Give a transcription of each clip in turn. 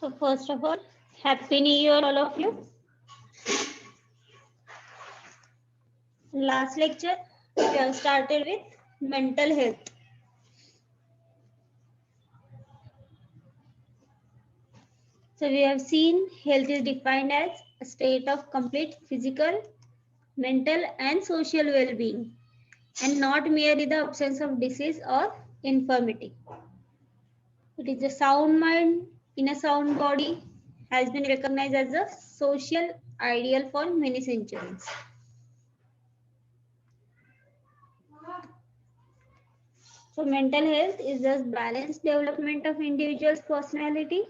So first of all, Happy New Year all of you. Last lecture, we have started with mental health. So we have seen health is defined as a state of complete physical, mental and social well-being and not merely the absence of disease or infirmity. It is a sound mind in a sound body has been recognized as a social ideal for many centuries. So mental health is just balanced development of individual's personality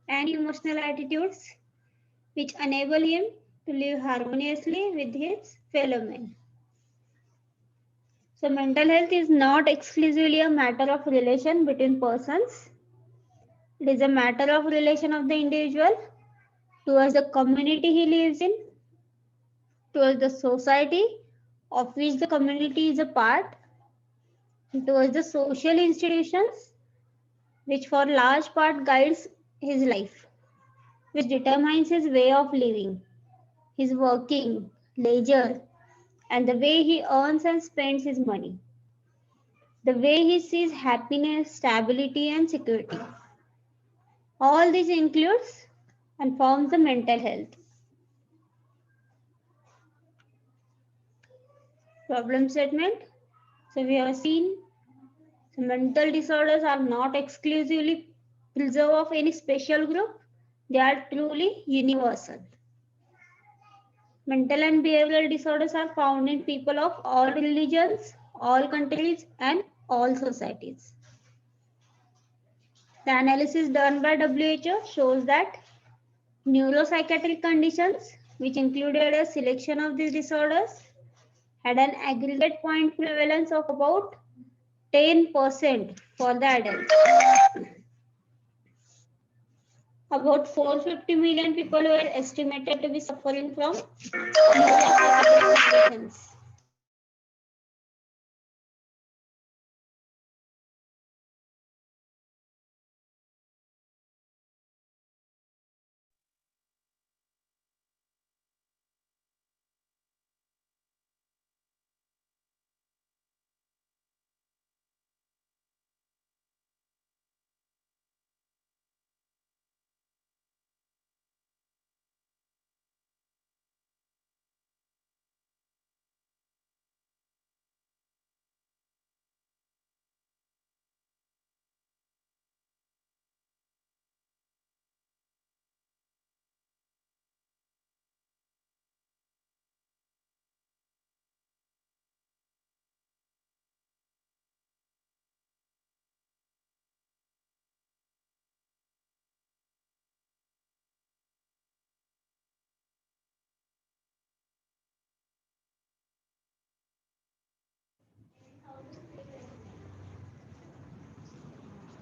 and emotional attitudes which enable him to live harmoniously with his fellow men. So mental health is not exclusively a matter of relation between persons. It is a matter of relation of the individual towards the community he lives in, towards the society of which the community is a part, and towards the social institutions which for large part guides his life, which determines his way of living, his working, leisure, and the way he earns and spends his money, the way he sees happiness, stability, and security. All this includes and forms the mental health. Problem statement. So we have seen mental disorders are not exclusively preserve of any special group. They are truly universal. Mental and behavioral disorders are found in people of all religions, all countries, and all societies. The analysis done by WHO shows that neuropsychiatric conditions, which included a selection of these disorders, had an aggregate point prevalence of about 10% for the adults. About 450 million people were estimated to be suffering from neuropsychiatric conditions.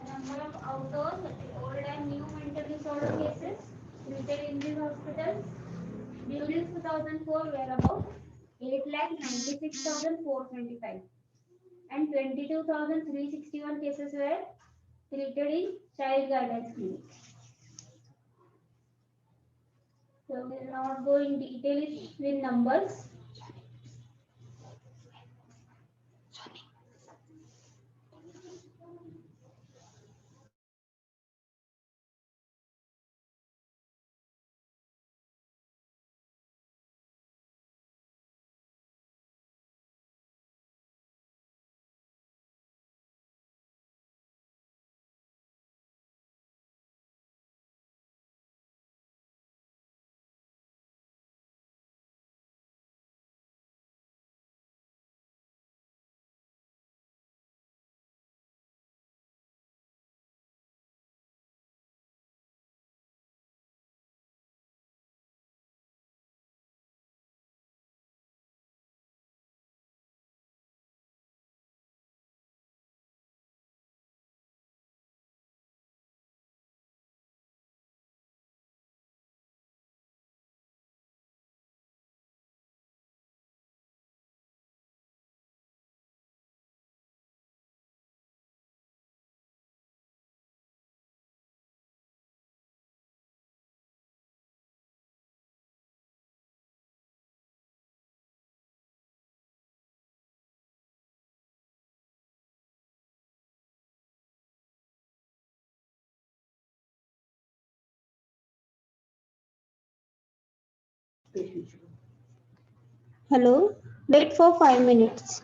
Number of outdoors, old and new mental disorder cases treated in these hospitals during 2004 were about 8,96,425 and 22,361 cases were treated in child guidance clinics. So we will not go in detail with numbers. Hello, wait for 5 minutes.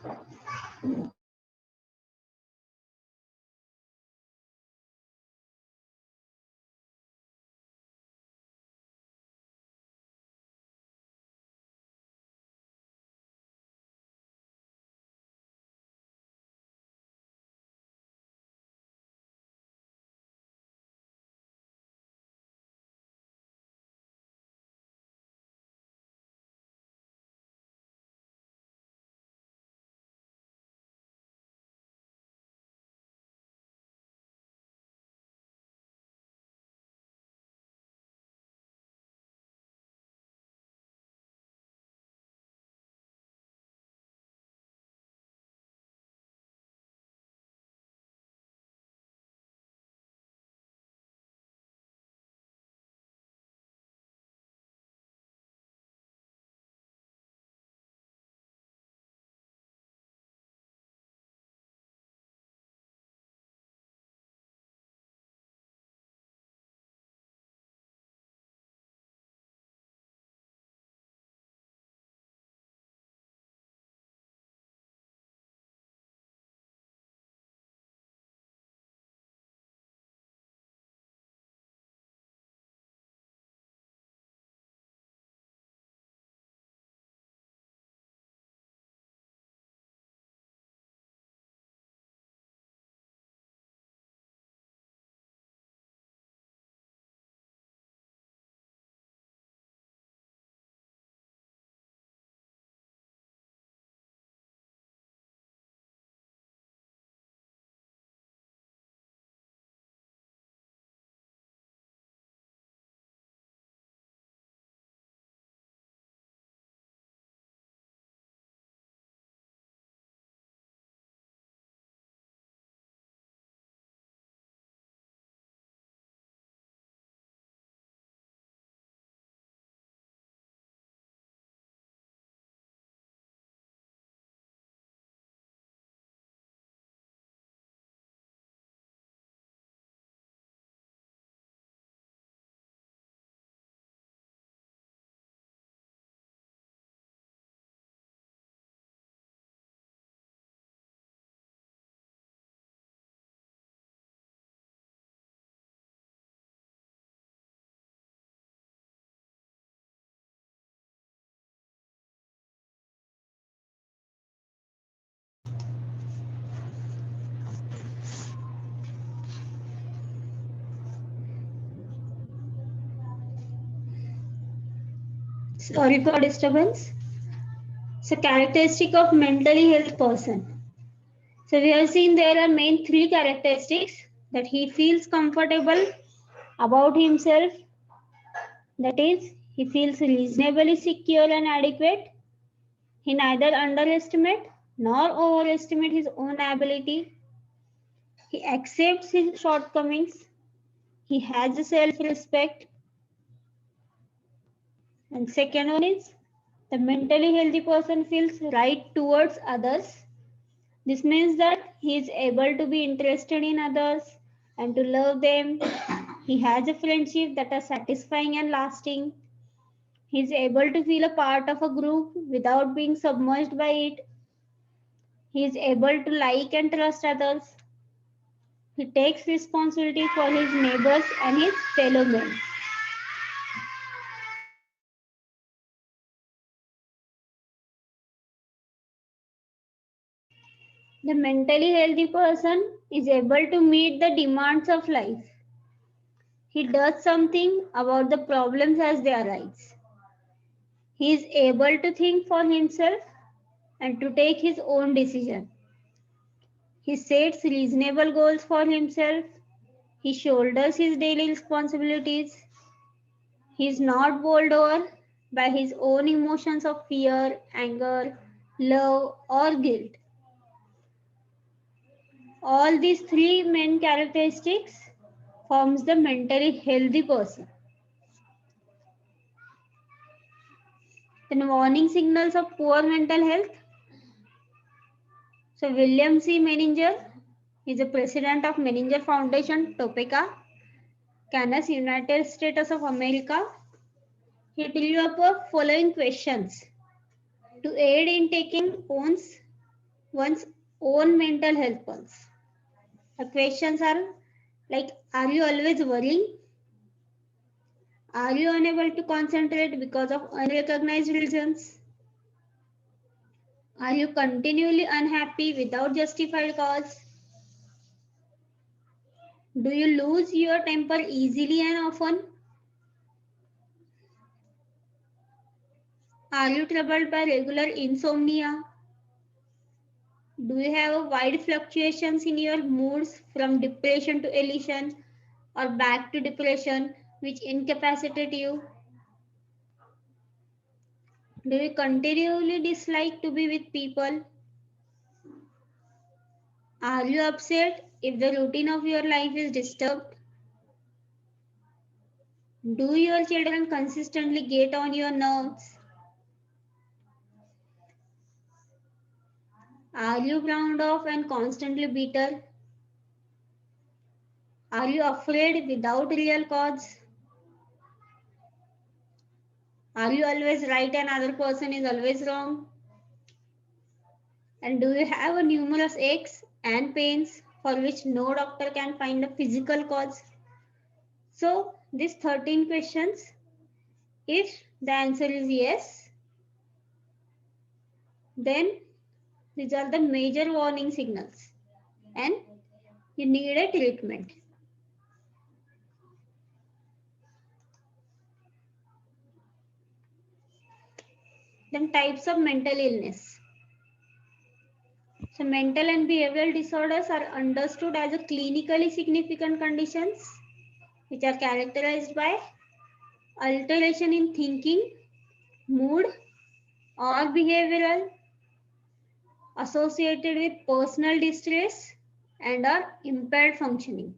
Sorry for disturbance. So characteristic of mentally healthy person. So we have seen there are main three characteristics: that he feels comfortable about himself, that is, he feels reasonably secure and adequate, he neither underestimate nor overestimate his own ability, he accepts his shortcomings, he has self-respect, and second one is the mentally healthy person feels right towards others. This means that he is able to be interested in others and to love them. He has a friendship that is satisfying and lasting. He is able to feel a part of a group without being submerged by it. He is able to like and trust others. He takes responsibility for his neighbors and his fellow men. The mentally healthy person is able to meet the demands of life. He does something about the problems as they arise. He is able to think for himself and to take his own decision. He sets reasonable goals for himself. He shoulders his daily responsibilities. He is not bowled over by his own emotions of fear, anger, love, or guilt. All these three main characteristics forms the mentally healthy person. Then warning signals of poor mental health. So William C. Menninger is the president of Menninger Foundation, Topeka, Kansas, United States of America. He drew up the following questions to aid in taking one's own mental health pulse. The questions are like, are you always worrying? Are you unable to concentrate because of unrecognized reasons? Are you continually unhappy without justified cause? Do you lose your temper easily and often? Are you troubled by regular insomnia? Do you have wide fluctuations in your moods from depression to elation or back to depression which incapacitate you? Do you continually dislike to be with people? Are you upset if the routine of your life is disturbed? Do your children consistently get on your nerves? Are you frowned off and constantly bitter? Are you afraid without real cause? Are you always right and other person is always wrong? And do you have a numerous aches and pains for which no doctor can find a physical cause? So these 13 questions, if the answer is yes, then these are the major warning signals and you need a treatment. Then types of mental illness. So mental and behavioral disorders are understood as a clinically significant conditions which are characterized by alteration in thinking, mood, or behavioral associated with personal distress and are impaired functioning.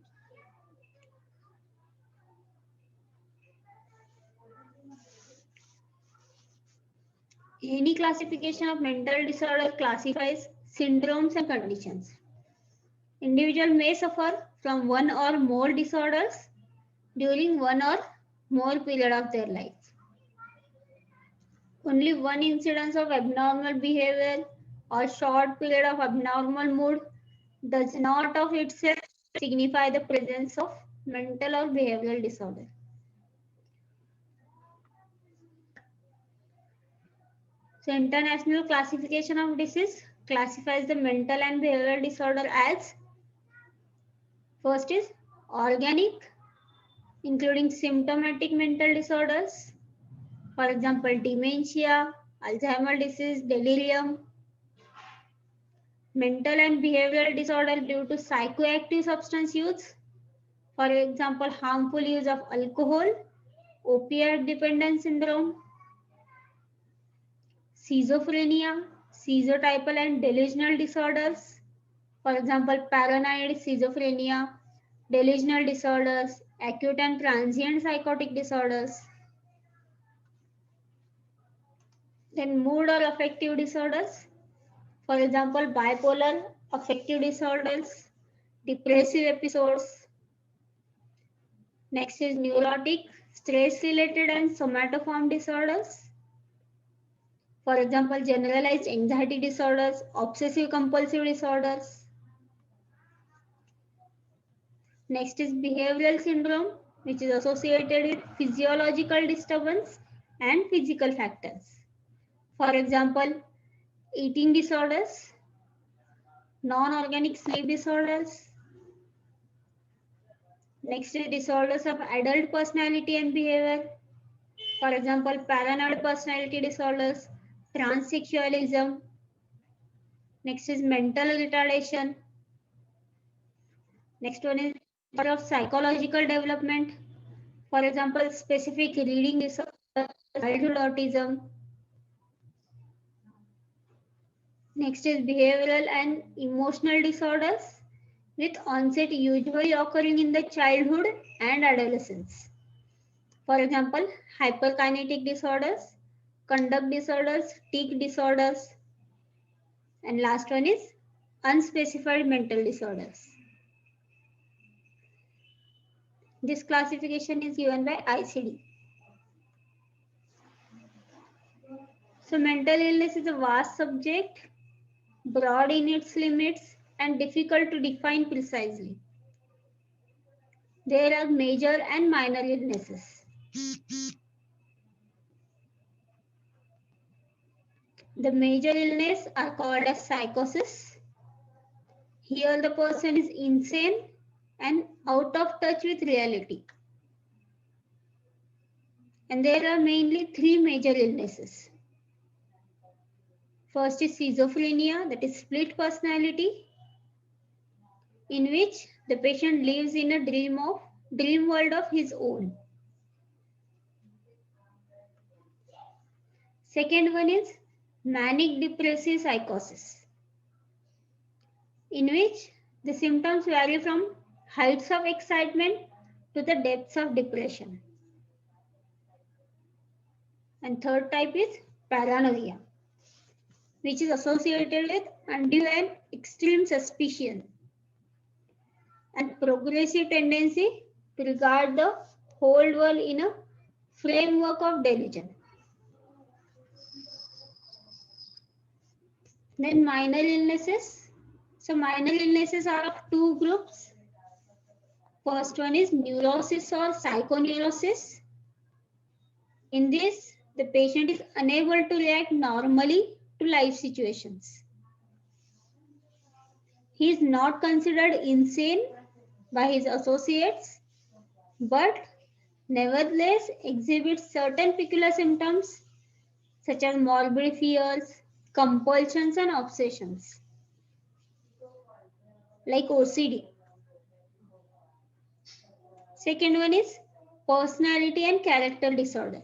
Any classification of mental disorder classifies syndromes and conditions. Individual may suffer from one or more disorders during one or more period of their life. Only one incidence of abnormal behavior or short period of abnormal mood does not of itself signify the presence of mental or behavioral disorder. So International Classification of Disease classifies the mental and behavioral disorder as first is organic, including symptomatic mental disorders, for example, dementia, Alzheimer's disease, delirium. Mental and behavioral disorder due to psychoactive substance use, for example, harmful use of alcohol, opioid dependence syndrome, schizophrenia, schizotypal and delusional disorders, for example, paranoid schizophrenia, delusional disorders, acute and transient psychotic disorders. Then mood or affective disorders, for example, bipolar affective disorders, depressive episodes. Next is neurotic, stress-related and somatoform disorders. For example, generalized anxiety disorders, obsessive compulsive disorders. Next is behavioral syndrome, which is associated with physiological disturbance and physical factors. For example, eating disorders, non-organic sleep disorders. Next is disorders of adult personality and behavior. For example, paranoid personality disorders, transsexualism. Next is mental retardation. Next one is of psychological development. For example, specific reading disorder, childhood autism. Next is behavioral and emotional disorders with onset usually occurring in the childhood and adolescence. For example, hyperkinetic disorders, conduct disorders, tic disorders, and last one is unspecified mental disorders. This classification is given by ICD. So mental illness is a vast subject, broad in its limits and difficult to define precisely. There are major and minor illnesses. The major illness are called as psychosis. Here the person is insane and out of touch with reality. And there are mainly three major illnesses. First is schizophrenia, that is split personality, in which the patient lives in a dream world of his own. Second one is manic depressive psychosis, in which the symptoms vary from heights of excitement to the depths of depression. And third type is paranoia, which is associated with undue and extreme suspicion and progressive tendency to regard the whole world in a framework of delusion. Then minor illnesses. So minor illnesses are of two groups. First one is neurosis or psychoneurosis. In this, the patient is unable to react normally to life situations. He is not considered insane by his associates, but nevertheless exhibits certain peculiar symptoms such as morbid fears, compulsions and obsessions, like OCD. Second one is personality and character disorder.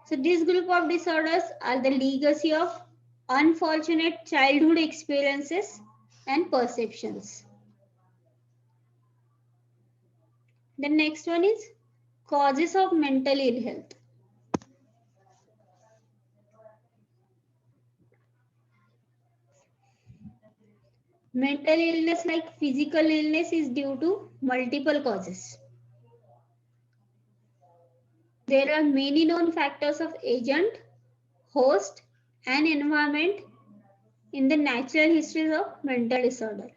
So this group of disorders are the legacy of unfortunate childhood experiences and perceptions. The next one is causes of mental ill health. Mental illness, like physical illness, is due to multiple causes. There are many known factors of agent, host, and environment in the natural histories of mental disorder.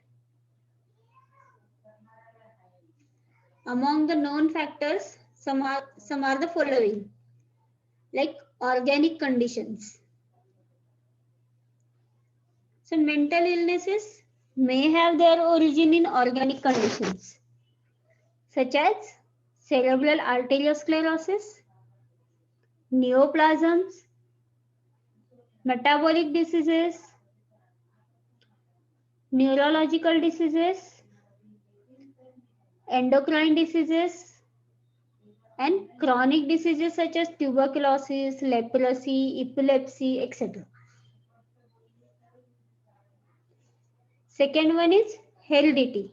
Among the known factors, some are the following, like organic conditions. So mental illnesses may have their origin in organic conditions, such as cerebral arteriosclerosis, neoplasms, metabolic diseases, neurological diseases, endocrine diseases, and chronic diseases such as tuberculosis, leprosy, epilepsy, etc. Second one is heredity.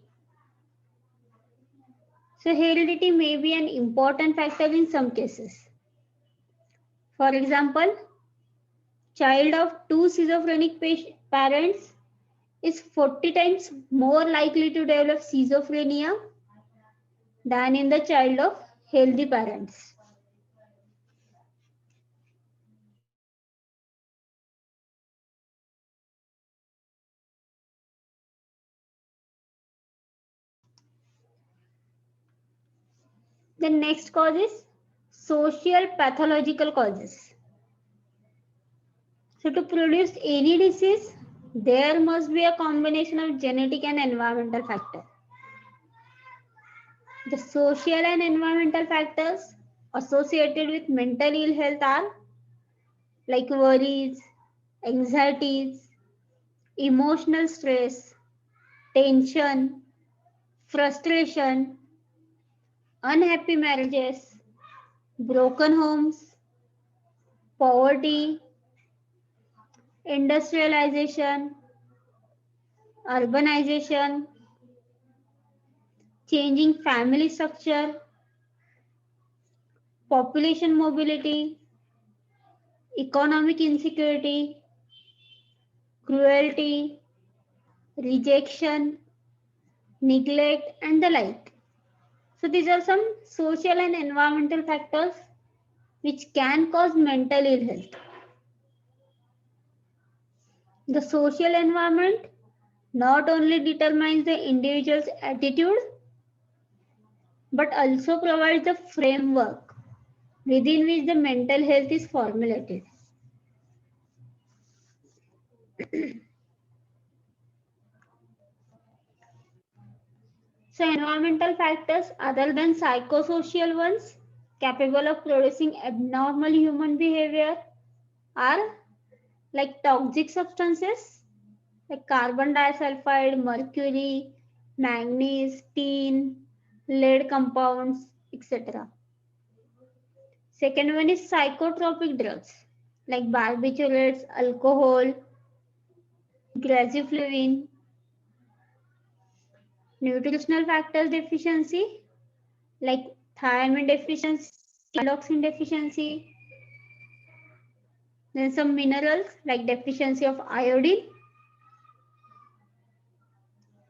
So heredity may be an important factor in some cases. For example, child of two schizophrenic parents is 40 times more likely to develop schizophrenia than in the child of healthy parents. The next cause is social pathological causes. So to produce any disease, there must be a combination of genetic and environmental factors. The social and environmental factors associated with mental ill health are like worries, anxieties, emotional stress, tension, frustration, unhappy marriages, broken homes, poverty, industrialization, urbanization, changing family structure, population mobility, economic insecurity, cruelty, rejection, neglect, and the like. So these are some social and environmental factors which can cause mental ill health. The social environment not only determines the individual's attitude, but also provides the framework within which the mental health is formulated. So environmental factors other than psychosocial ones capable of producing abnormal human behavior are like toxic substances like carbon disulfide, mercury, manganese, tin, lead compounds, etc. Second one is psychotropic drugs like barbiturates, alcohol, grazifolin, nutritional factors deficiency like thiamine deficiency, alloxin deficiency, then some minerals like deficiency of iodine,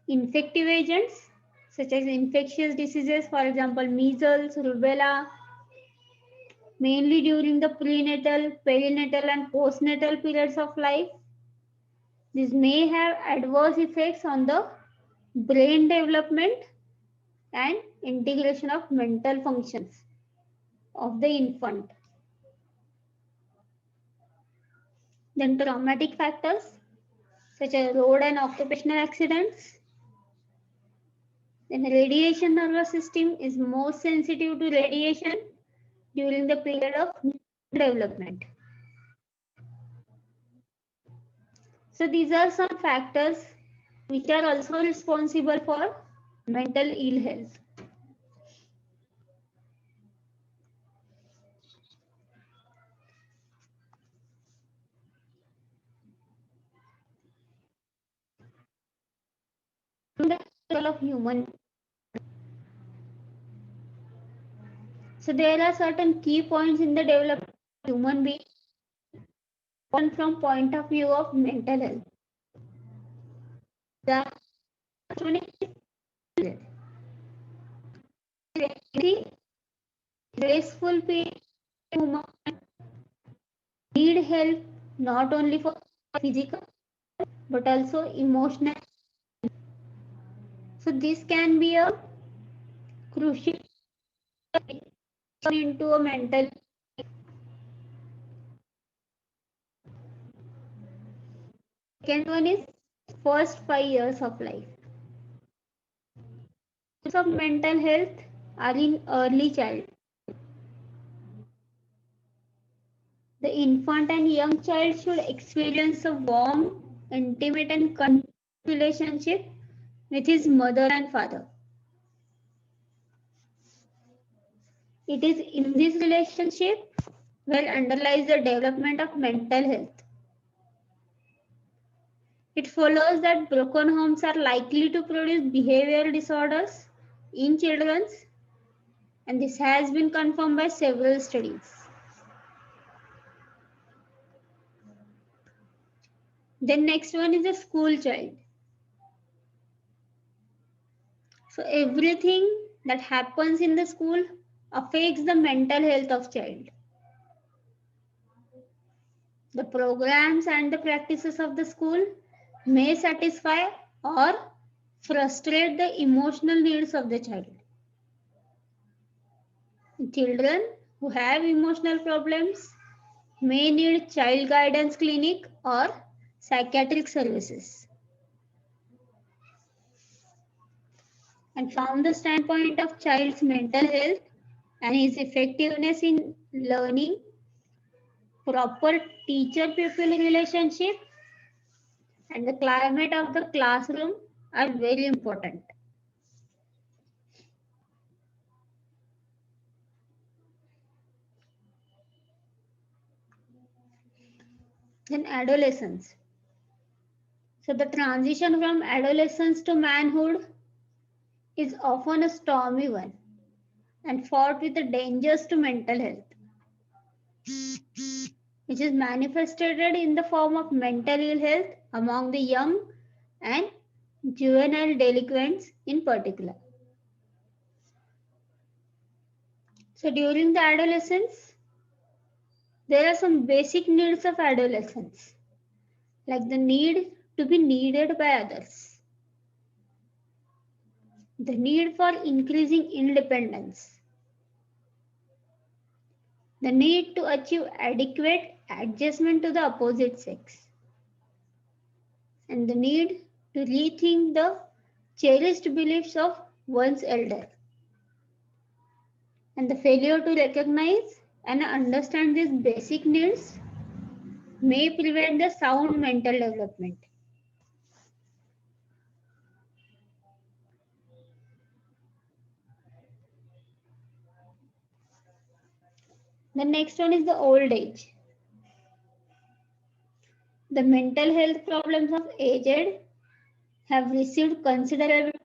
infective agents such as infectious diseases, for example, measles, rubella, mainly during the prenatal, perinatal, and postnatal periods of life. This may have adverse effects on the brain development and integration of mental functions of the infant. Then traumatic factors such as road and occupational accidents. Then radiation nervous system is most sensitive to radiation during the period of development. So these are some factors which are also responsible for mental ill health. Of human. So there are certain key points in the development of human being from point of view of mental health. The graceful human need help not only for physical but also emotional. So this can be a crucial into a mental. Second one is first 5 years of life. Of mental health are in early childhood. The infant and young child should experience a warm, intimate, and connected relationship with his mother and father. It is in this relationship where underlies the development of mental health. It follows that broken homes are likely to produce behavioral disorders in children, and this has been confirmed by several studies. Then next one is a school child. So everything that happens in the school affects the mental health of child. The programs and the practices of the school may satisfy or frustrate the emotional needs of the child. Children who have emotional problems may need child guidance clinic or psychiatric services. And from the standpoint of child's mental health and his effectiveness in learning, proper teacher-pupil relationship and the climate of the classroom are very important. Then adolescence. So the transition from adolescence to manhood is often a stormy one and fraught with the dangers to mental health, which is manifested in the form of mental ill health among the young and juvenile delinquents in particular. So during the adolescence, There are some basic needs of adolescence, like the need to be needed by others, the need for increasing independence, the need to achieve adequate adjustment to the opposite sex, and the need to rethink the cherished beliefs of one's elder. And the failure to recognize and understand these basic needs may prevent the sound mental development. The next one is the old age. The mental health problems of aged have received considerable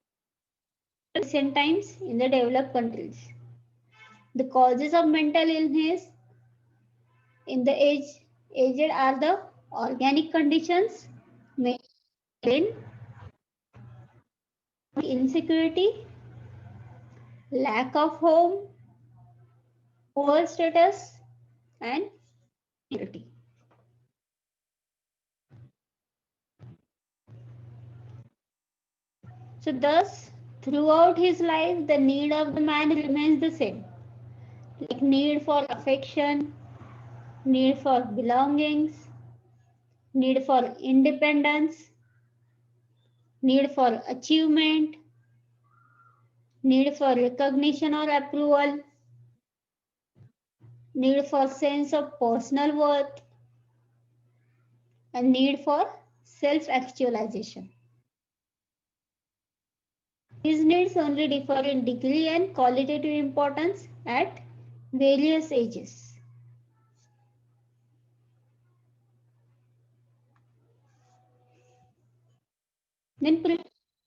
recent times in the developed countries. The causes of mental illness in the aged are the organic conditions, mainly insecurity, lack of home, poor status, and security. So thus, throughout his life, the need of the man remains the same. Like need for affection, need for belongings, need for independence, need for achievement, need for recognition or approval, need for sense of personal worth, and need for self-actualization. These needs only differ in degree and qualitative importance at various ages. Then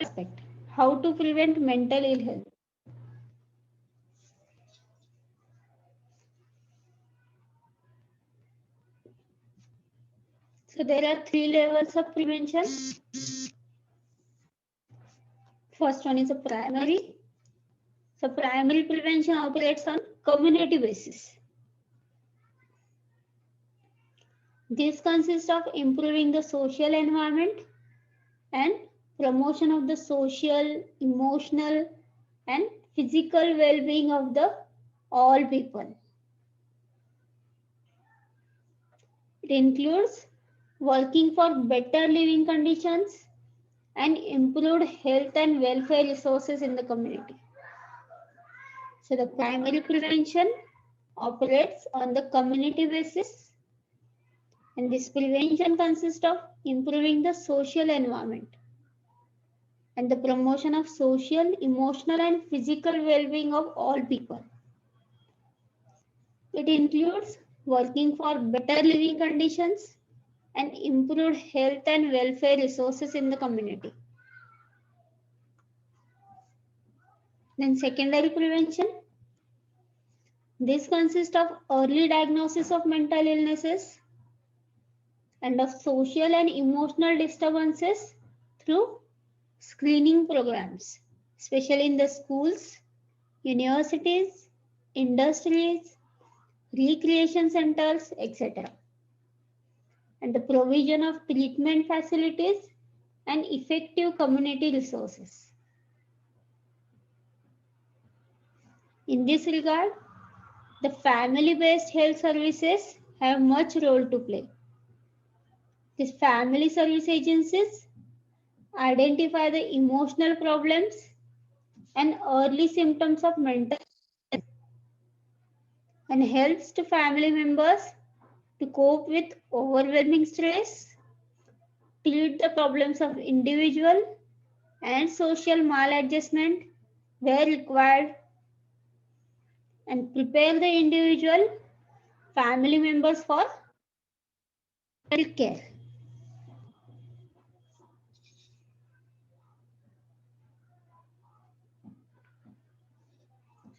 aspect, how to prevent mental ill health. So there are 3 levels of prevention. First one is a primary. So primary prevention operates on community basis. This consists of improving the social environment and promotion of the social, emotional, and physical well-being of the all people. It includes working for better living conditions and improved health and welfare resources in the community. So the primary prevention operates on the community basis, and this prevention consists of improving the social environment and the promotion of social, emotional, and physical well-being of all people. It includes working for better living conditions and improved health and welfare resources in the community. Then secondary prevention. This consists of early diagnosis of mental illnesses and of social and emotional disturbances through screening programs, especially in the schools, universities, industries, recreation centers, etc. And the provision of treatment facilities and effective community resources. In this regard, the family-based health services have much role to play. These family service agencies identify the emotional problems and early symptoms of mental health and helps to family members to cope with overwhelming stress, treat the problems of individual and social maladjustment where required, and prepare the individual family members for care.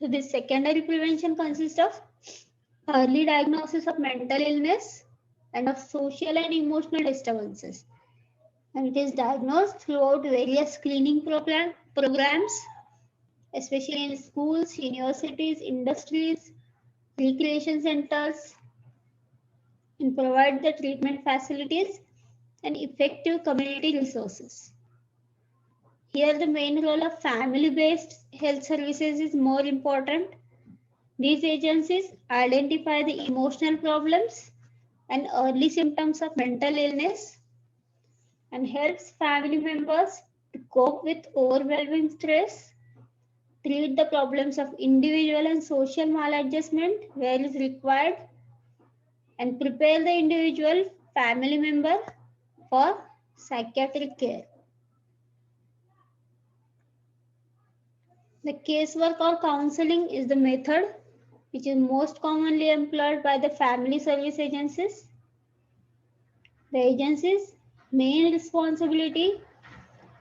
So this secondary prevention consists of early diagnosis of mental illness and of social and emotional disturbances. And it is diagnosed throughout various screening programs, especially in schools, universities, industries, recreation centers, and provide the treatment facilities and effective community resources. Here, the main role of family-based health services is more important. These agencies identify the emotional problems and early symptoms of mental illness and helps family members to cope with overwhelming stress, treat the problems of individual and social maladjustment where is required, and prepare the individual family member for psychiatric care. The casework or counseling is the method which is most commonly employed by the family service agencies. The agency's main responsibility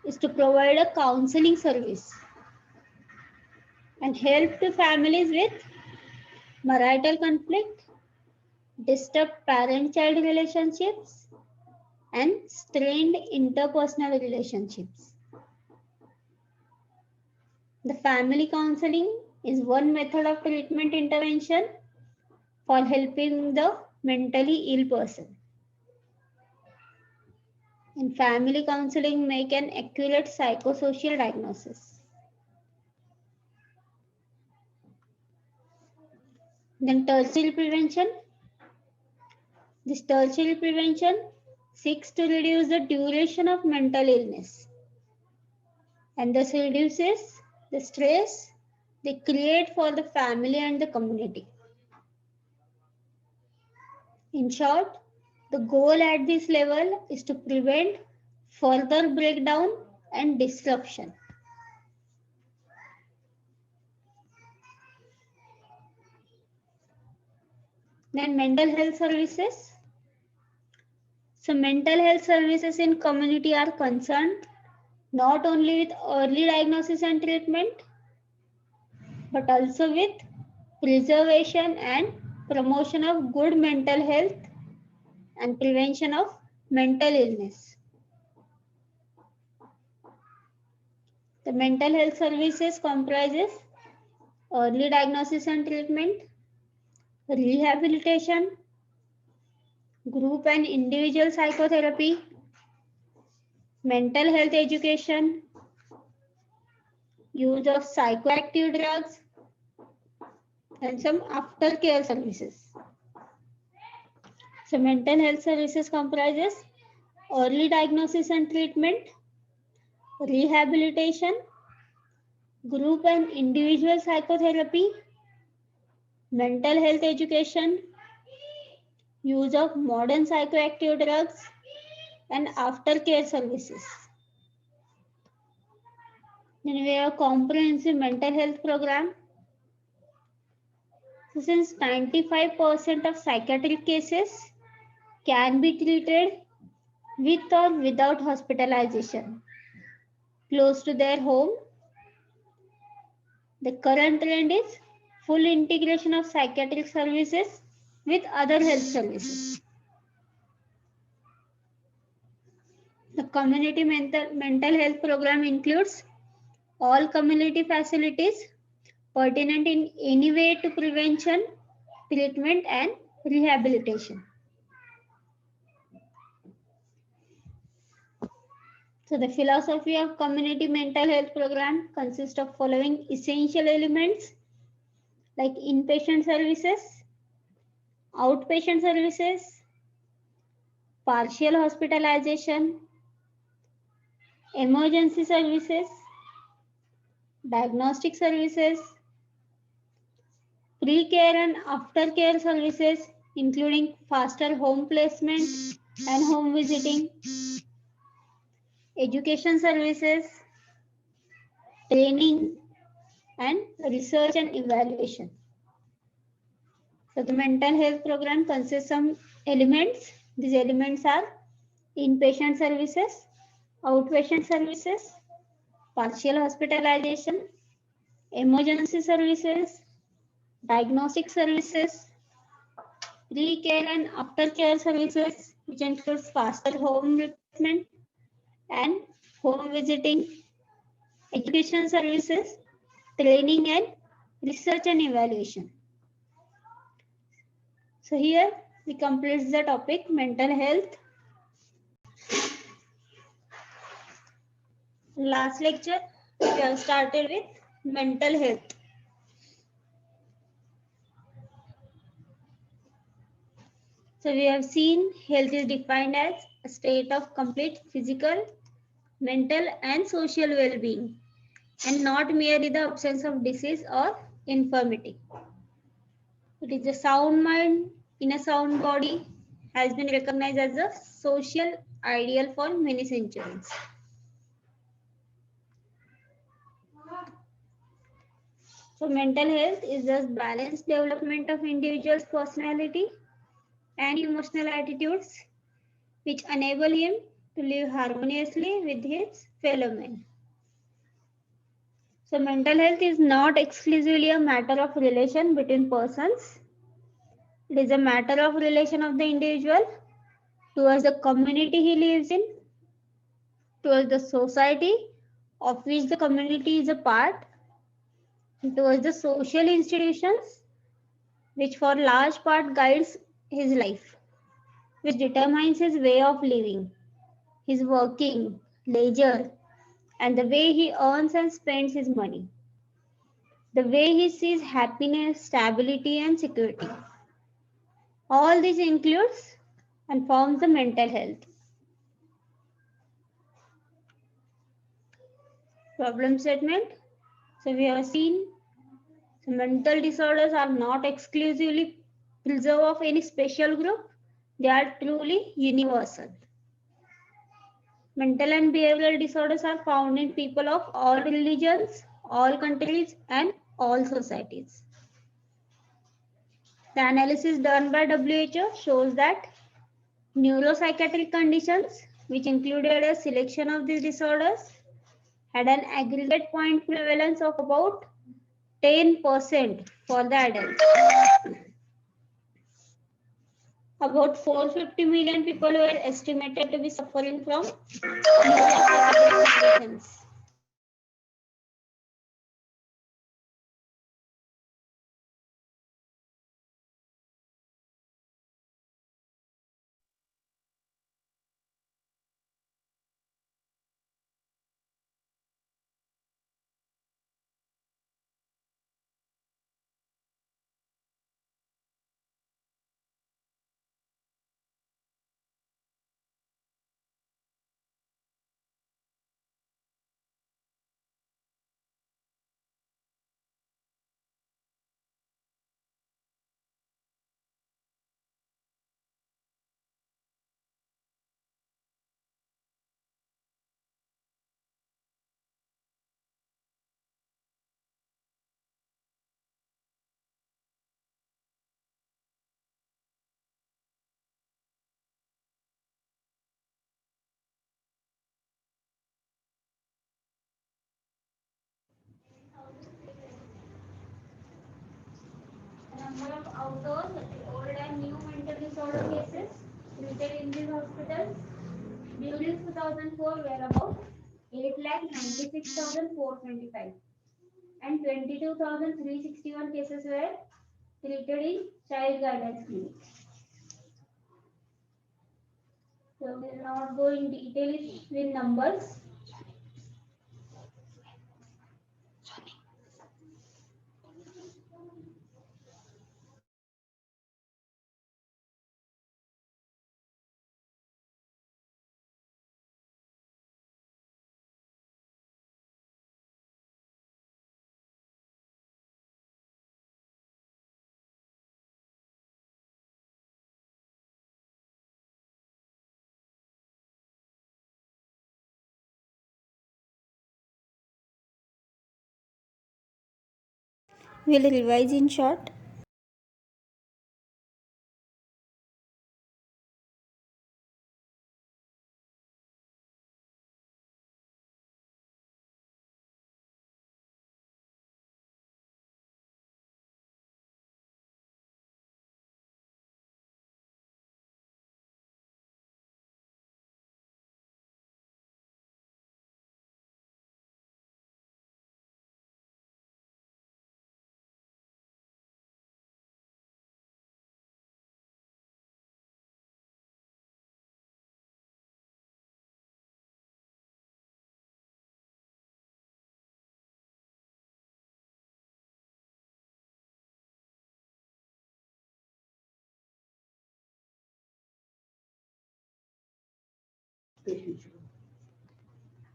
is to provide a counseling service and help to families with marital conflict, disturbed parent-child relationships, and strained interpersonal relationships. The family counseling is one method of treatment intervention for helping the mentally ill person. And family counseling make an accurate psychosocial diagnosis. Then tertiary prevention. This tertiary prevention seeks to reduce the duration of mental illness and thus reduces the stress they create for the family and the community. In short, the goal at this level is to prevent further breakdown and disruption. Then mental health services. So mental health services in community are concerned not only with early diagnosis and treatment, but also with preservation and promotion of good mental health and prevention of mental illness. The mental health services comprises early diagnosis and treatment, rehabilitation, group and individual psychotherapy, mental health education, use of psychoactive drugs, and some aftercare services. So mental health services comprises early diagnosis and treatment, rehabilitation, group and individual psychotherapy, mental health education, use of modern psychoactive drugs, and aftercare services. Then we have a comprehensive mental health program. So since 95% of psychiatric cases can be treated with or without hospitalization close to their home, the current trend is full integration of psychiatric services with other health services. The community mental health program includes all community facilities pertinent in any way to prevention, treatment, and rehabilitation. So the philosophy of community mental health program consists of following essential elements like inpatient services, outpatient services, partial hospitalization, emergency services, diagnostic services, pre-care and after-care services, including faster home placement and home visiting, education services, training, and research and evaluation. So the mental health program consists of some elements. These elements are inpatient services, outpatient services, partial hospitalization, emergency services, diagnostic services, pre-care and after-care services, which includes faster home replacement and home visiting, education services, training and research and evaluation. So here we complete the topic mental health. Last lecture we have started with mental health. So we have seen health is defined as a state of complete physical, mental and social well-being, and not merely the absence of disease or infirmity. It is a sound mind in a sound body has been recognized as a social ideal for many centuries. So mental health is the balanced development of individual's personality and emotional attitudes which enable him to live harmoniously with his fellow men. So mental health is not exclusively a matter of relation between persons. It is a matter of relation of the individual towards the community he lives in, towards the society of which the community is a part, and towards the social institutions which for large part guides his life, which determines his way of living, his working, leisure, and the way he earns and spends his money, the way he sees happiness, stability, and security. All this includes and forms the mental health. Problem statement. So we have seen mental disorders are not exclusively preserved of any special group. They are truly universal. Mental and behavioral disorders are found in people of all religions, all countries, and all societies. The analysis done by WHO shows that neuropsychiatric conditions, which included a selection of these disorders, had an aggregate point prevalence of about 10% for the adults. About 450 million people were estimated to be suffering from neuropsychiatric conditions. Number of outdoor, old and new mental disorder cases treated in these hospitals during 2004 were about 8,96,425 and 22,361 cases were treated in child guidance clinics. So we will not go in detail with numbers. We will revise in short.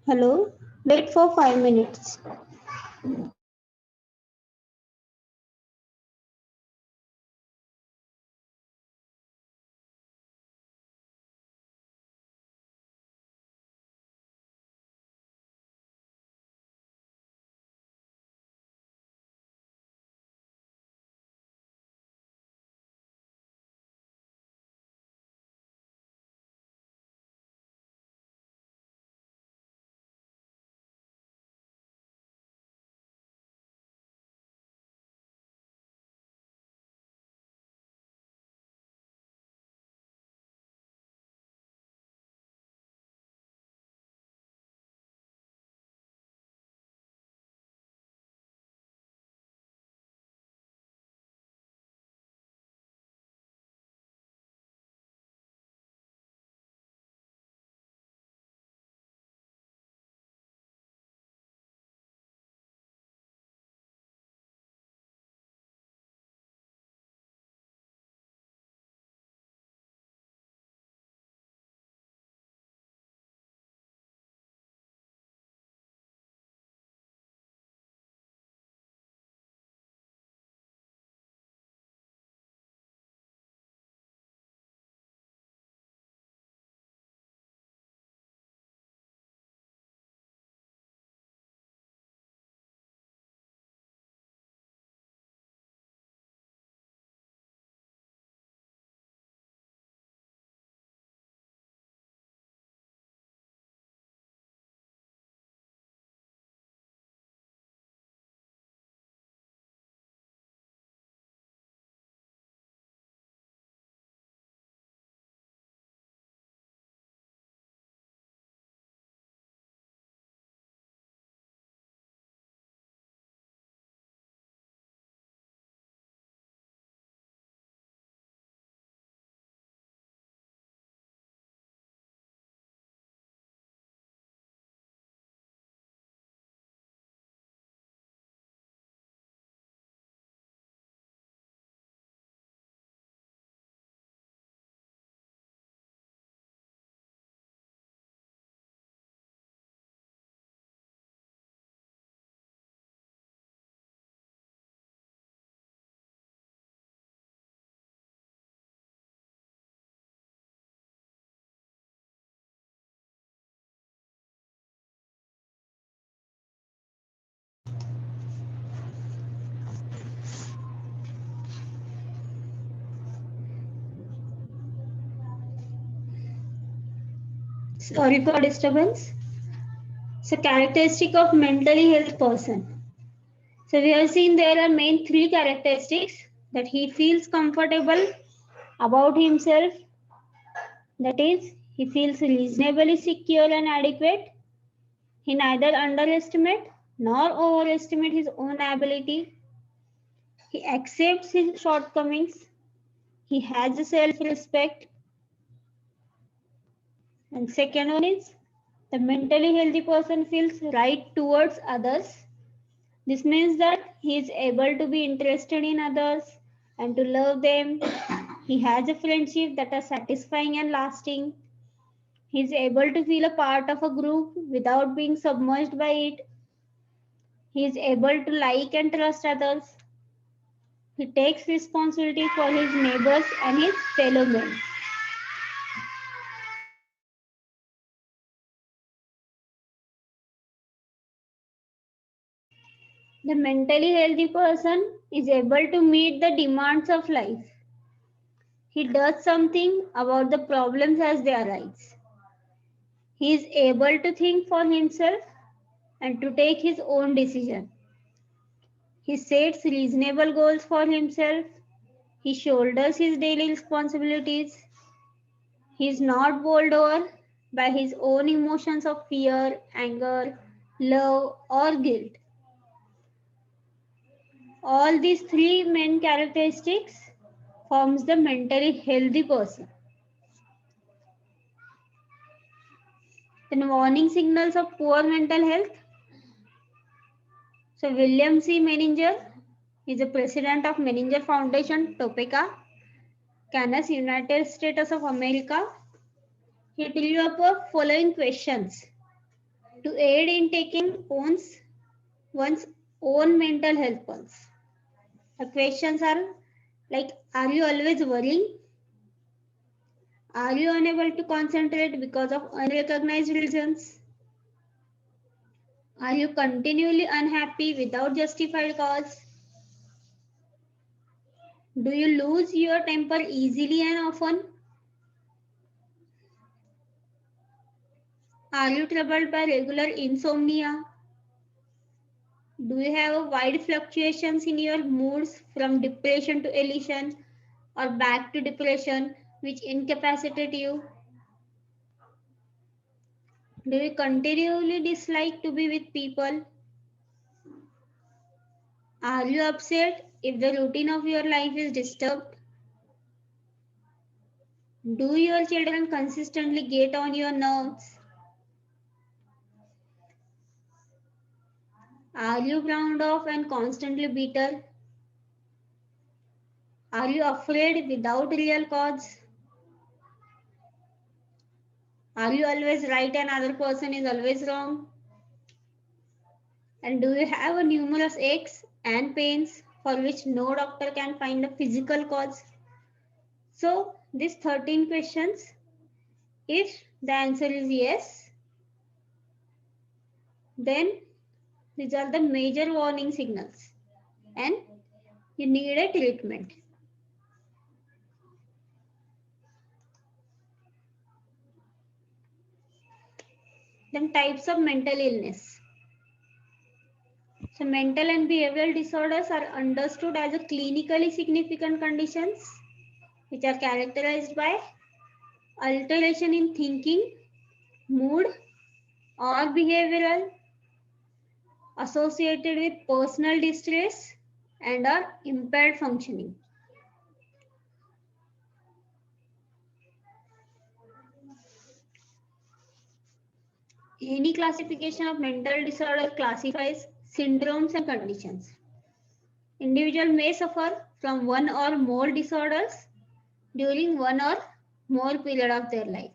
Hello, wait for 5 minutes. Sorry for disturbance. So characteristic of mentally healthy person. So we have seen there are main 3 characteristics: that he feels comfortable about himself, that is, he feels reasonably secure and adequate, he neither underestimate nor overestimate his own ability, he accepts his shortcomings, he has self-respect, and second one is the mentally healthy person feels right towards others. This means that he is able to be interested in others and to love them. He has a friendship that is satisfying and lasting. He is able to feel a part of a group without being submerged by it. He is able to like and trust others. He takes responsibility for his neighbors and his fellow men. The mentally healthy person is able to meet the demands of life. He does something about the problems as they arise. He is able to think for himself and to take his own decision. He sets reasonable goals for himself. He shoulders his daily responsibilities. He is not bowled over by his own emotions of fear, anger, love, or guilt. All these 3 main characteristics forms the mentally healthy person. Then warning signals of poor mental health. So William C. Menninger is the president of Menninger Foundation, Topeka, Kansas, United States of America. He drew up the following questions to aid in taking one's own mental health pulse. The questions are like, are you always worrying? Are you unable to concentrate because of unrecognized reasons? Are you continually unhappy without justified cause? Do you lose your temper easily and often? Are you troubled by regular insomnia? Do you have wide fluctuations in your moods from depression to elation or back to depression which incapacitate you? Do you continually dislike to be with people? Are you upset if the routine of your life is disturbed? Do your children consistently get on your nerves? Are you frowned off and constantly bitter? Are you afraid without real cause? Are you always right and other person is always wrong? And do you have a numerous aches and pains for which no doctor can find a physical cause? So these 13 questions, if the answer is yes, then these are the major warning signals and you need a treatment. Then types of mental illness. So mental and behavioral disorders are understood as a clinically significant conditions which are characterized by alteration in thinking, mood, or behavioral associated with personal distress and are impaired functioning. Any classification of mental disorder classifies syndromes and conditions. Individual may suffer from one or more disorders during one or more period of their life.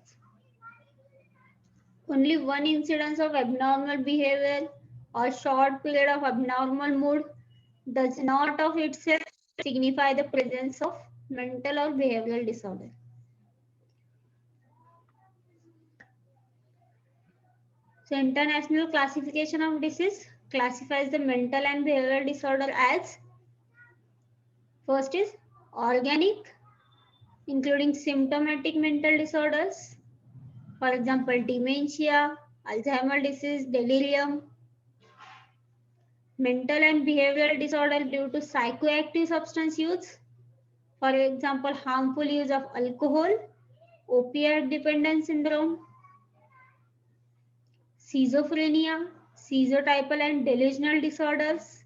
Only one incidence of abnormal behavior or short period of abnormal mood does not of itself signify the presence of mental or behavioral disorder. So International Classification of Disease classifies the mental and behavioral disorder as first is organic, including symptomatic mental disorders, for example, dementia, Alzheimer's disease, delirium. Mental and behavioral disorder due to psychoactive substance use, for example, harmful use of alcohol, opioid dependence syndrome, schizophrenia, schizotypal and delusional disorders,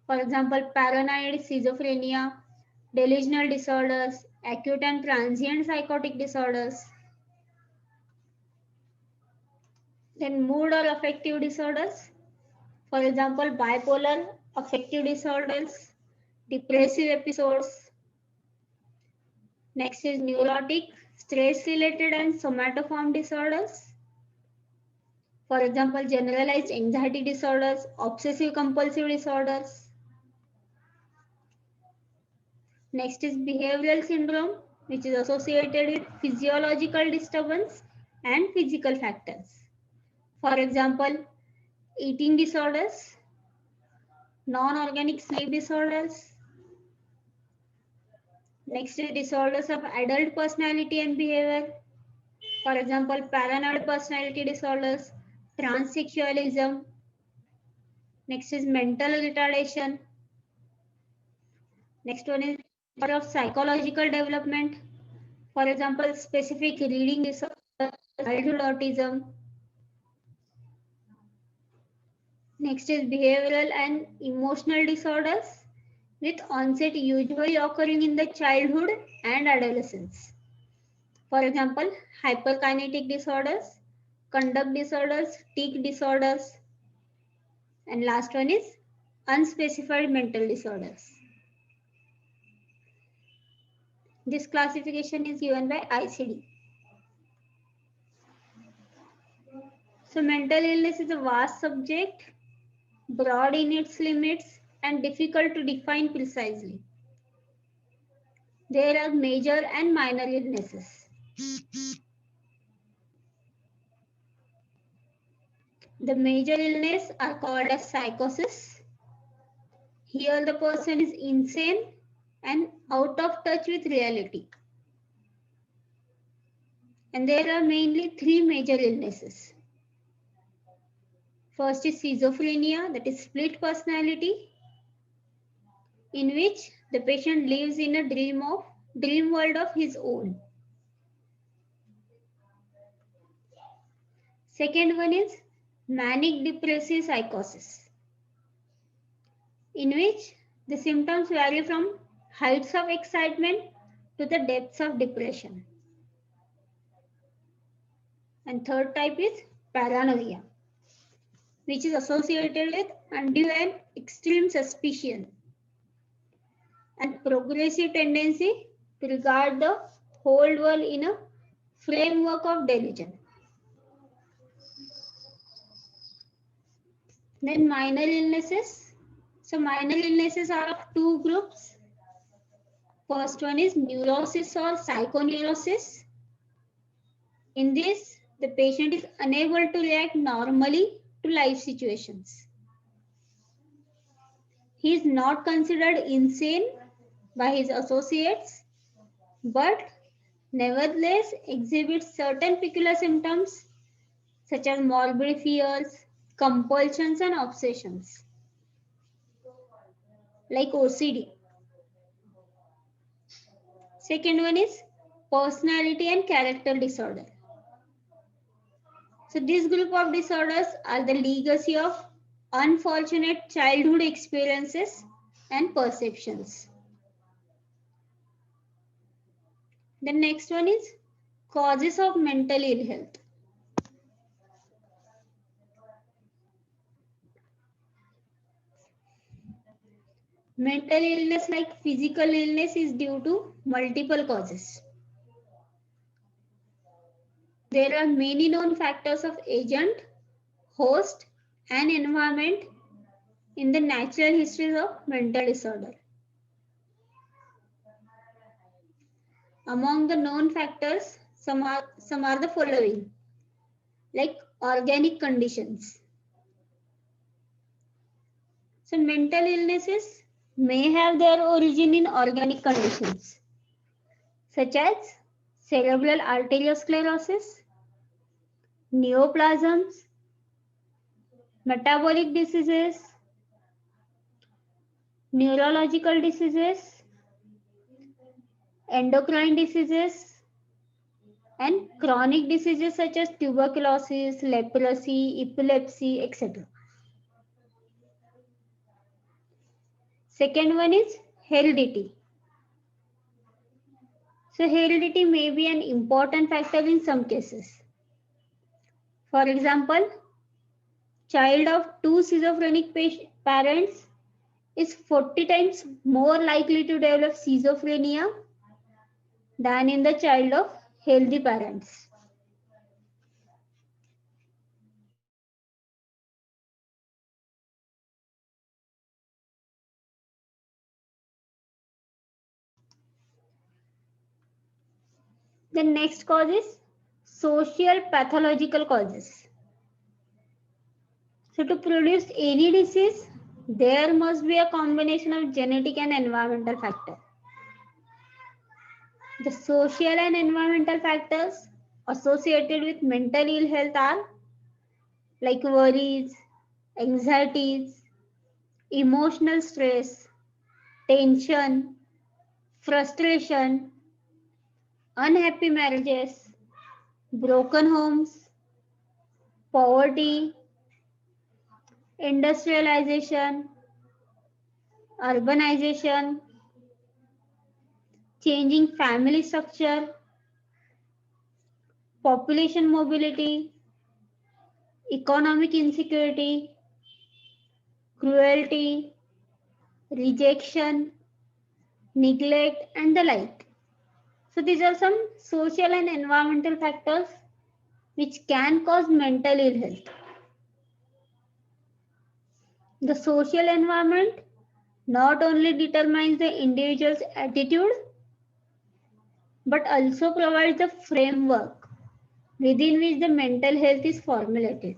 for example, paranoid schizophrenia, delusional disorders, acute and transient psychotic disorders. Then mood or affective disorders, for example, bipolar affective disorders, depressive episodes. Next is neurotic, stress-related and somatoform disorders. For example, generalized anxiety disorders, obsessive compulsive disorders. Next is behavioral syndrome, which is associated with physiological disturbance and physical factors. For example, eating disorders, non-organic sleep disorders. Next is disorders of adult personality and behavior. For example, paranoid personality disorders, transsexualism. Next is mental retardation. Next one is of psychological development. For example, specific reading disorder, childhood autism. Next is behavioral and emotional disorders with onset usually occurring in the childhood and adolescence. For example, hyperkinetic disorders, conduct disorders, tic disorders. And last one is unspecified mental disorders. This classification is given by ICD. So mental illness is a vast subject, broad in its limits and difficult to define precisely. There are major and minor illnesses. The major illness are called as psychosis. Here the person is insane and out of touch with reality. And there are mainly three major illnesses. First is schizophrenia, that is split personality, in which the patient lives in a dream world of his own. Second one is manic depressive psychosis, in which the symptoms vary from heights of excitement to the depths of depression. And third type is paranoia, which is associated with undue and extreme suspicion and progressive tendency to regard the whole world in a framework of delusion. Then minor illnesses. So minor illnesses are of two groups. First one is neurosis or psychoneurosis. In this, the patient is unable to react normally to life situations. He is not considered insane by his associates, but nevertheless exhibits certain peculiar symptoms such as morbid fears, compulsions and obsessions, like OCD. Second one is personality and character disorder. So this group of disorders are the legacy of unfortunate childhood experiences and perceptions. The next one is causes of mental ill health. Mental illness, like physical illness, is due to multiple causes. There are many known factors of agent, host, and environment in the natural history of mental disorder. Among the known factors, some are the following, like organic conditions. So mental illnesses may have their origin in organic conditions, such as cerebral arteriosclerosis, neoplasms, metabolic diseases, neurological diseases, endocrine diseases, and chronic diseases such as tuberculosis, leprosy, epilepsy, etc. Second one is heredity. So heredity may be an important factor in some cases. For example, child of two schizophrenic parents is 40 times more likely to develop schizophrenia than in the child of healthy parents. The next cause is social pathological causes. So to produce any disease, there must be a combination of genetic and environmental factors. The social and environmental factors associated with mental ill health are like worries, anxieties, emotional stress, tension, frustration, unhappy marriages, broken homes, poverty, industrialization, urbanization, changing family structure, population mobility, economic insecurity, cruelty, rejection, neglect, and the like. So these are some social and environmental factors which can cause mental ill health. The social environment not only determines the individual's attitude but also provides the framework within which the mental health is formulated.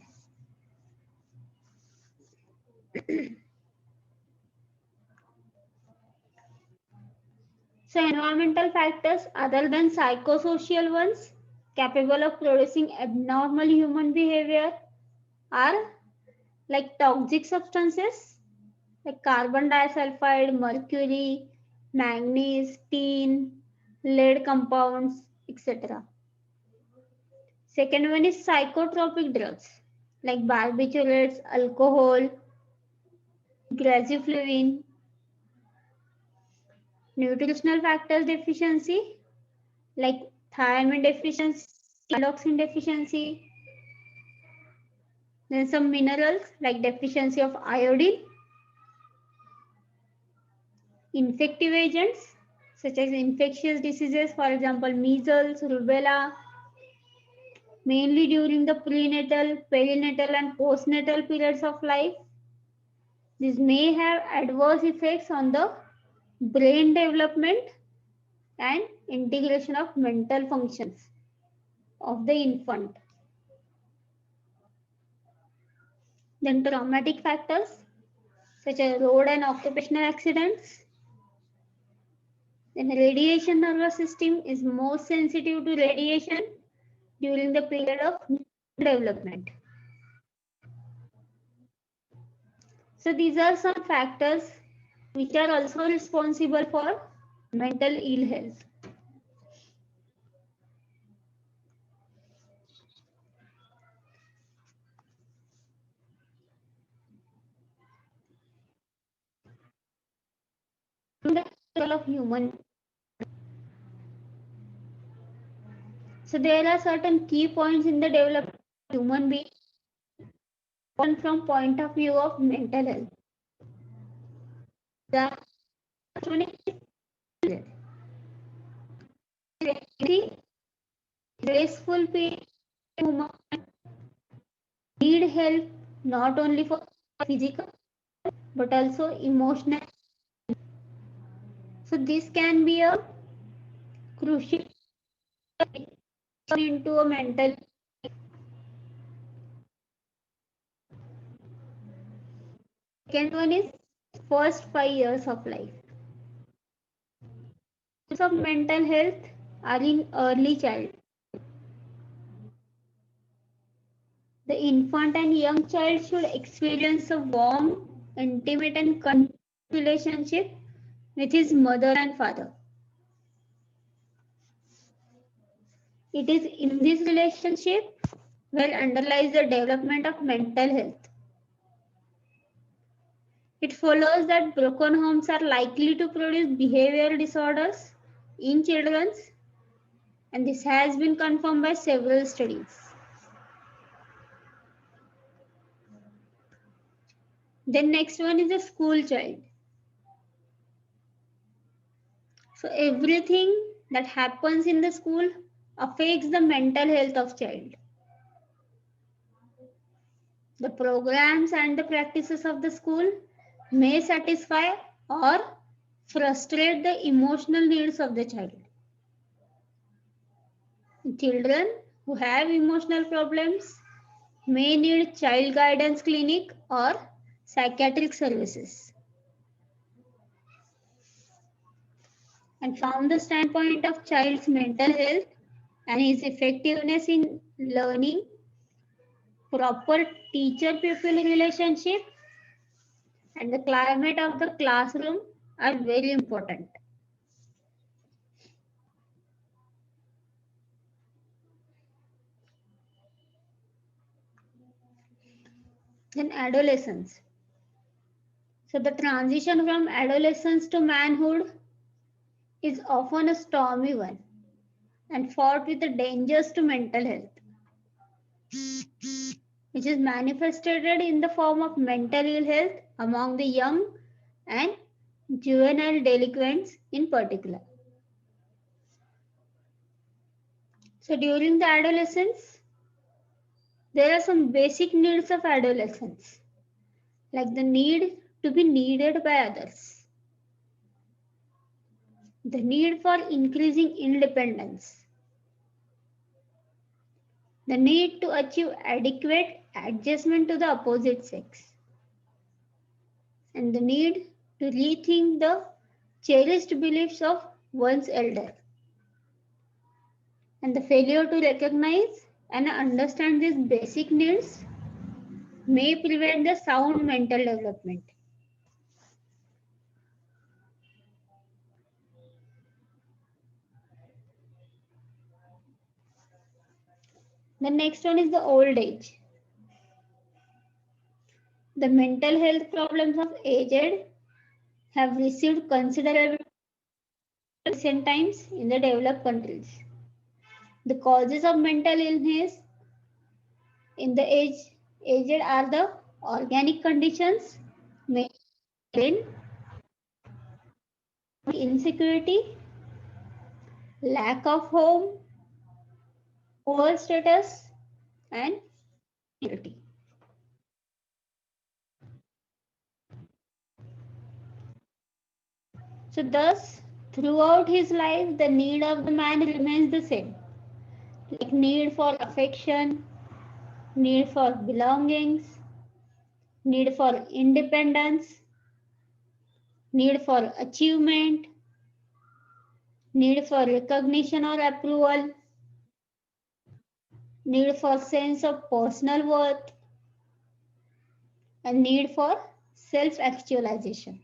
So environmental factors other than psychosocial ones capable of producing abnormal human behavior are like toxic substances like carbon disulfide, mercury, manganese, tin, lead compounds, etc. Second one is psychotropic drugs like barbiturates, alcohol, grazifluvin. Nutritional factors deficiency like thiamine deficiency, alloxin deficiency. Then some minerals like deficiency of iodine. Infective agents such as infectious diseases, for example, measles, rubella, mainly during the prenatal, perinatal, and postnatal periods of life. This may have adverse effects on the brain development and integration of mental functions of the infant. Then traumatic factors such as road and occupational accidents. Then radiation nervous system is more sensitive to radiation during the period of development. So these are some factors which are also responsible for mental ill health. The level of human. So there are certain key points in the development of human being from point of view of mental health. The first one is graceful human need help not only for physical but also emotional. So this can be a crucial into a mental. Second one is first 5 years of life. Of mental health are in early childhood. The infant and young child should experience a warm, intimate, and connected relationship with his mother and father. It is in this relationship where underlies the development of mental health. It follows that broken homes are likely to produce behavioral disorders in children, and this has been confirmed by several studies. Then next one is a school child. So everything that happens in the school affects the mental health of child. The programs and the practices of the school may satisfy or frustrate the emotional needs of the child. Children who have emotional problems may need child guidance clinic or psychiatric services. And from the standpoint of child's mental health and his effectiveness in learning, proper teacher-pupil relationship and the climate of the classroom are very important. Then adolescence. So the transition from adolescence to manhood is often a stormy one and fraught with the dangers to mental health, which is manifested in the form of mental ill health among the young and juvenile delinquents in particular. So during the adolescence, There are some basic needs of adolescence, like the need to be needed by others, the need for increasing independence, the need to achieve adequate adjustment to the opposite sex, and the need to rethink the cherished beliefs of one's elder. And the failure to recognize and understand these basic needs may prevent the sound mental development. The next one is the old age. The mental health problems of aged have received considerable recent times in the developed countries. The causes of mental illness in the aged are the organic conditions, mainly insecurity, lack of home, poor status, and security. So thus, throughout his life, the need of the man remains the same. Like need for affection, need for belongings, need for independence, need for achievement, need for recognition or approval, need for sense of personal worth, and need for self-actualization.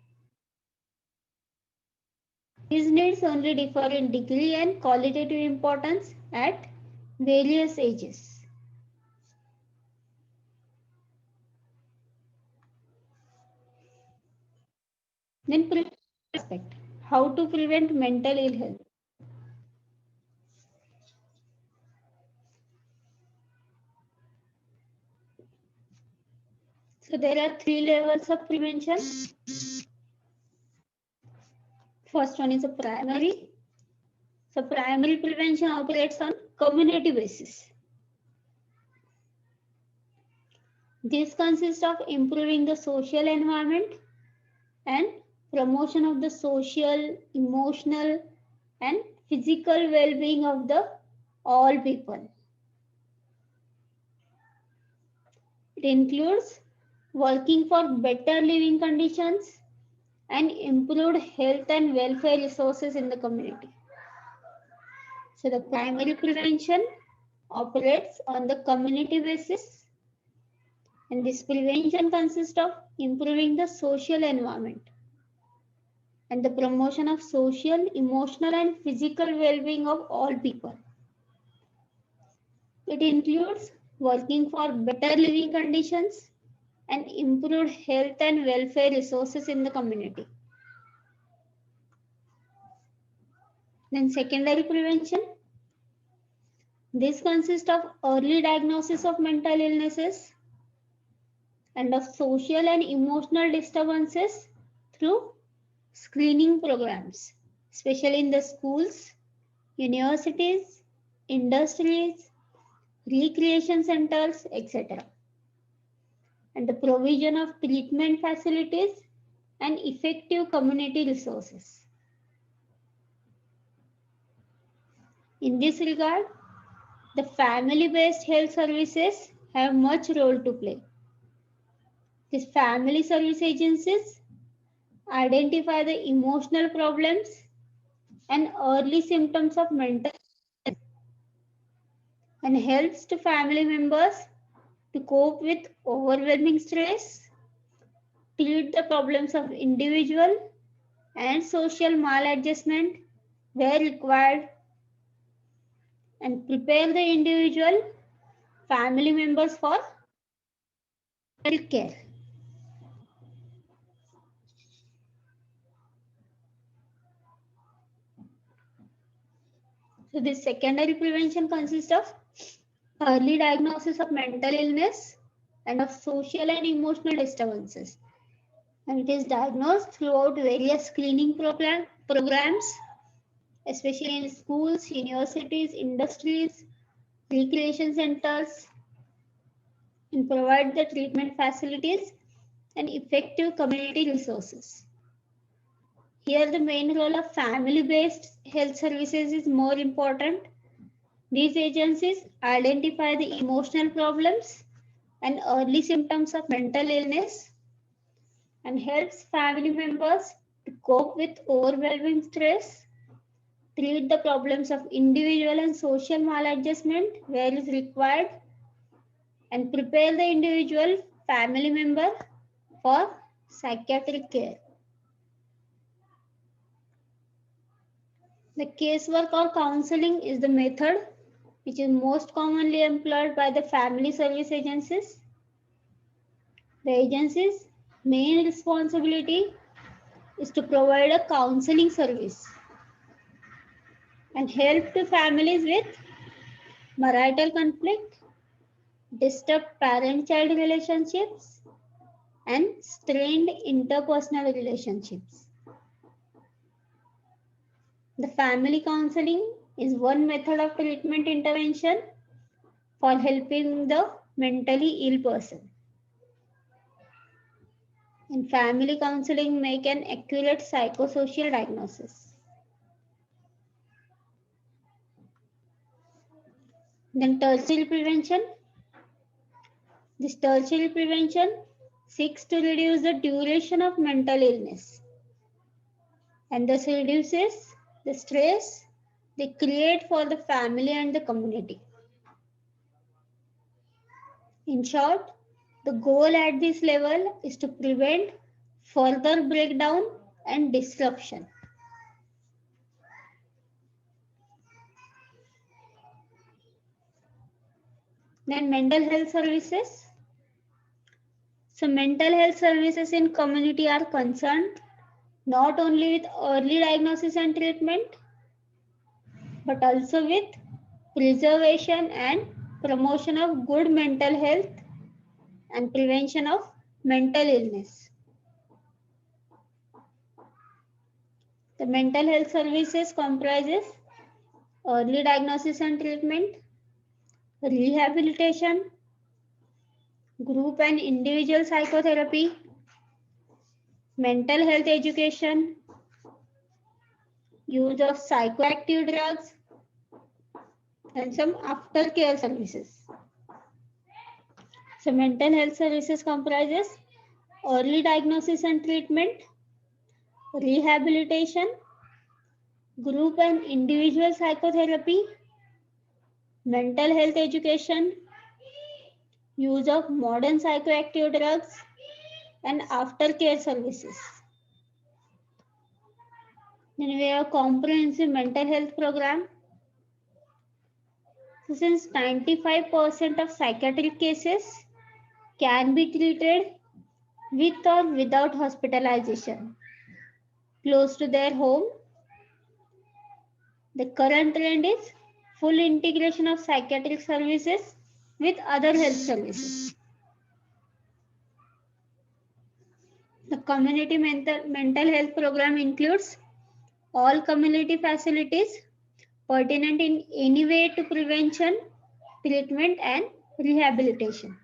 These needs only differ in degree and qualitative importance at various ages. Then aspect, how to prevent mental ill health. So there are 3 levels of prevention. First one is a primary. So primary prevention operates on community basis. This consists of improving the social environment and promotion of the social, emotional, and physical well-being of the all people. It includes working for better living conditions and improved health and welfare resources in the community. So the primary prevention operates on the community basis, and this prevention consists of improving the social environment and the promotion of social, emotional, and physical well-being of all people. It includes working for better living conditions and improved health and welfare resources in the community. Then secondary prevention. This consists of early diagnosis of mental illnesses and of social and emotional disturbances through screening programs, especially in the schools, universities, industries, recreation centers, etc. And the provision of treatment facilities and effective community resources. In this regard, the family-based health services have much role to play. These family service agencies identify the emotional problems and early symptoms of mental health and helps to family members to cope with overwhelming stress, treat the problems of individual and social maladjustment where required, and prepare the individual family members for care. So this secondary prevention consists of early diagnosis of mental illness and of social and emotional disturbances. And it is diagnosed throughout various screening programs, especially in schools, universities, industries, recreation centers, and provide the treatment facilities and effective community resources. Here, the main role of family-based health services is more important. These agencies identify the emotional problems and early symptoms of mental illness and helps family members to cope with overwhelming stress, treat the problems of individual and social maladjustment where is required, and prepare the individual family member for psychiatric care. The casework or counseling is the method which is most commonly employed by the family service agencies. The agency's main responsibility is to provide a counseling service and help to families with marital conflict, disturbed parent-child relationships, and strained interpersonal relationships. The family counseling is one method of treatment intervention for helping the mentally ill person. And family counseling make an accurate psychosocial diagnosis. Then tertiary prevention. This tertiary prevention seeks to reduce the duration of mental illness and thus reduces the stress they create for the family and the community. In short, the goal at this level is to prevent further breakdown and disruption. Then mental health services. So mental health services in community are concerned not only with early diagnosis and treatment, but also with preservation and promotion of good mental health and prevention of mental illness. The mental health services comprises early diagnosis and treatment, rehabilitation, group and individual psychotherapy, mental health education, use of psychoactive drugs, and some aftercare services. So mental health services comprises early diagnosis and treatment, rehabilitation, group and individual psychotherapy, mental health education, use of modern psychoactive drugs, and aftercare services. Then we have a comprehensive mental health program. So since 95% of psychiatric cases can be treated with or without hospitalization close to their home, the current trend is full integration of psychiatric services with other health services. The community mental health program includes all community facilities pertinent in any way to prevention, treatment, and rehabilitation.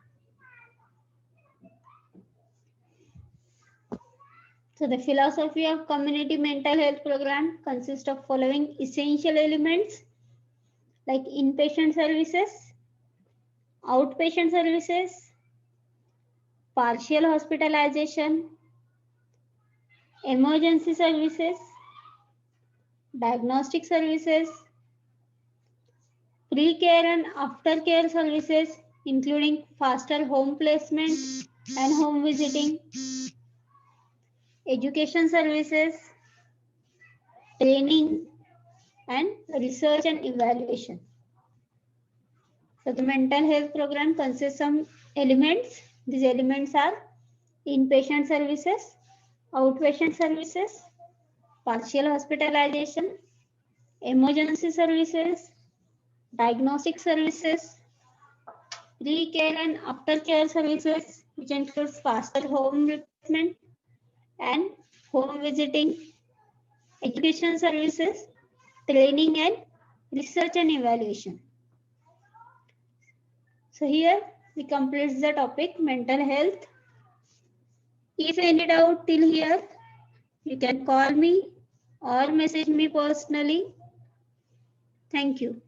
So the philosophy of community mental health program consists of following essential elements like inpatient services, outpatient services, partial hospitalization, emergency services, diagnostic services, pre-care and after-care services, including faster home placement and home visiting, education services, training, and research and evaluation. So the mental health program consists of some elements. These elements are inpatient services, outpatient services, partial hospitalization, emergency services, diagnostic services, pre-care and after-care services, which includes faster home replacement and home visiting, education services, training and research and evaluation. So here We complete the topic mental health. If any doubt till here, you can call me or message me personally. Thank you.